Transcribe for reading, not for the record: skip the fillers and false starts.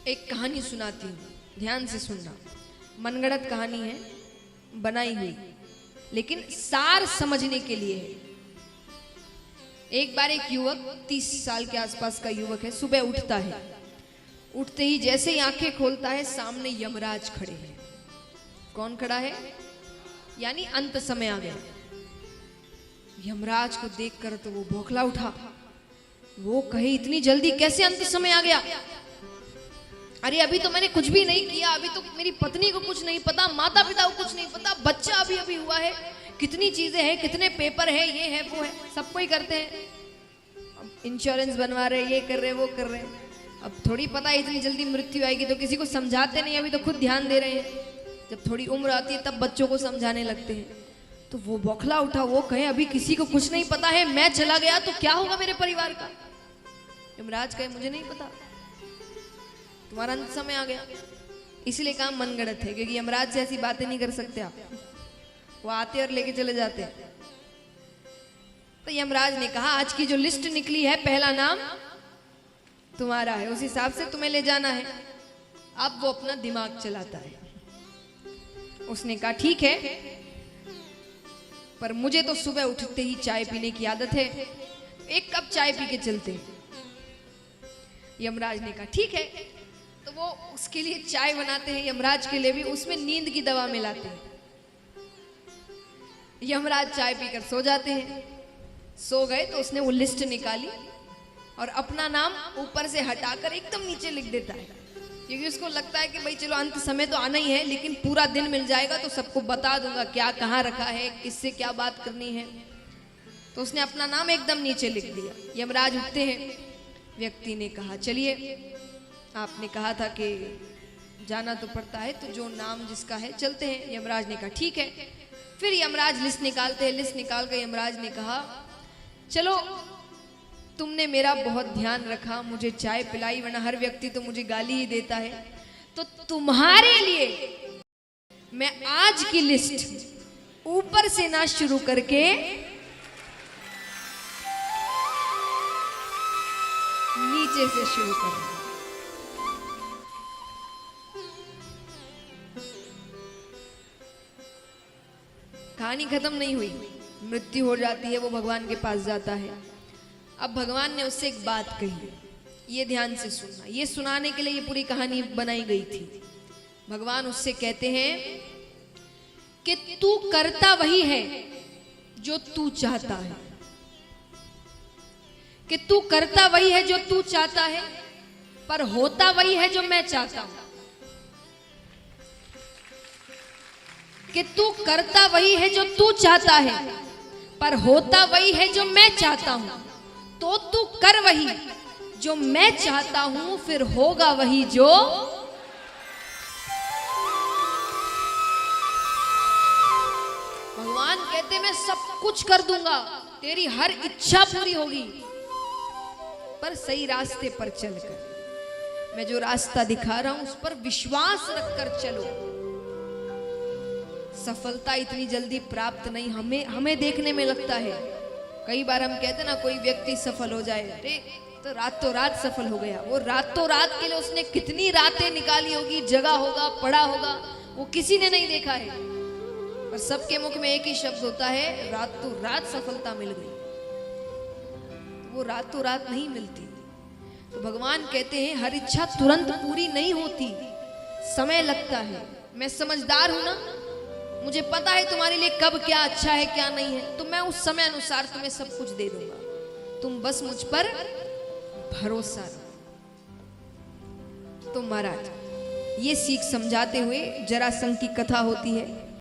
एक कहानी सुनाती हूँ, ध्यान से सुनना। मनगढ़ंत कहानी है, बनाई हुई, लेकिन सार समझने के लिए है। एक बार एक युवक, 30 साल के आसपास का युवक है, सुबह उठता है। उठते ही जैसे ही आंखें खोलता है, सामने यमराज खड़े हैं। कौन खड़ा है? यानी अंत समय आ गया। यमराज को देखकर तो वो बौखला उठा। वो कहे, इतनी जल्दी कैसे अंत समय आ गया? अरे अभी तो मैंने कुछ भी नहीं किया, अभी तो मेरी पत्नी को कुछ नहीं पता, माता पिता को कुछ नहीं पता, बच्चा अभी अभी हुआ है, कितनी चीजें हैं, कितने पेपर है, ये है वो है, सब कोई करते हैं। अब इंश्योरेंस बनवा रहे, ये कर रहे, वो कर रहे। अब थोड़ी पता है इतनी जल्दी मृत्यु आएगी, तो किसी को समझाते नहीं, अभी तो खुद ध्यान दे रहे हैं। जब थोड़ी उम्र आती है तब बच्चों को समझाने लगते हैं। तो वो बौखला उठा। वो कहे, अभी किसी को कुछ नहीं पता है, मैं चला गया तो क्या होगा मेरे परिवार का? यमराज कहे, मुझे नहीं पता, तुम्हारा अंत समय आ गया। इसलिए काम मनगढ़ंत है, क्योंकि यमराज से ऐसी बातें नहीं कर सकते आप। वो आते और लेके चले जाते हैं। तो यमराज ने कहा, आज की जो लिस्ट निकली है, पहला नाम तुम्हारा है, उस हिसाब से तुम्हें ले जाना है। अब वो अपना दिमाग चलाता है। उसने कहा, ठीक है, पर मुझे तो सुबह उठते ही चाय पीने की आदत है, एक कप चाय पी के चलते हैं। यमराज ने कहा, ठीक है। तो वो उसके लिए चाय बनाते हैं, यमराज के लिए भी। उसमें नींद की दवा मिलाते हैं। यमराज चाय पीकर सो जाते हैं। सो गए तो उसने वो लिस्ट निकाली और अपना नाम ऊपर से हटाकर एकदम नीचे लिख देता है, क्योंकि उसको लगता है कि भाई चलो अंत समय तो आना ही है, लेकिन पूरा दिन मिल जाएगा तो सबको बता दूंगा क्या कहाँ रखा है, किससे क्या बात करनी है। तो उसने अपना नाम एकदम नीचे लिख दिया। यमराज उठते हैं। व्यक्ति ने कहा, चलिए, आपने कहा था कि जाना तो पड़ता है, तो जो नाम जिसका है चलते हैं। यमराज ने कहा, ठीक है। फिर यमराज लिस्ट निकालते हैं। लिस्ट निकाल कर यमराज ने कहा, चलो, तुमने मेरा बहुत ध्यान रखा, मुझे चाय पिलाई, वरना हर व्यक्ति तो मुझे गाली ही देता है, तो तुम्हारे लिए मैं आज की लिस्ट ऊपर से ना शुरू करके नीचे से शुरू करूंगा। कहानी खत्म नहीं हुई। मृत्यु हो जाती है, वो भगवान के पास जाता है। अब भगवान ने उससे एक बात कही, ये ध्यान से सुनना। ये सुनाने के लिए ये पूरी कहानी बनाई गई थी। भगवान उससे कहते हैं कि तू करता वही है जो तू चाहता है, कि तू करता वही है जो तू चाहता है, पर होता वही है जो मैं चाहता हूं। कि तू करता वही है जो तू चाहता है, पर होता वही है जो मैं चाहता हूं। तो तू कर वही जो मैं चाहता हूं, फिर होगा वही जो। भगवान कहते, मैं सब कुछ कर दूंगा, तेरी हर इच्छा पूरी होगी, पर सही रास्ते पर चलकर। मैं जो रास्ता दिखा रहा हूं उस पर विश्वास रखकर चलो। सफलता इतनी जल्दी प्राप्त नहीं, हमें देखने में लगता है। कई बार हम कहते ना, कोई व्यक्ति सफल हो जाए, अरे तो रातों रात सफल हो गया। वो रातों रात के लिए उसने कितनी रातें निकाली होगी, जगा होगा, पढ़ा होगा, वो किसी ने नहीं देखा है। पर सबके मुख में एक ही शब्द होता है, रातों रात सफलता मिल गई। वो रातों रात नहीं मिलती। तो भगवान कहते हैं, हर इच्छा तुरंत पूरी नहीं होती, समय लगता है। मैं समझदार हूं ना, मुझे पता है तुम्हारे लिए कब क्या अच्छा है क्या नहीं है, तो मैं उस समय अनुसार तुम्हें सब कुछ दे दूंगा। तुम बस मुझ पर भरोसा रखो। तो महाराज, ये सीख समझाते हुए जरासंध की कथा होती है।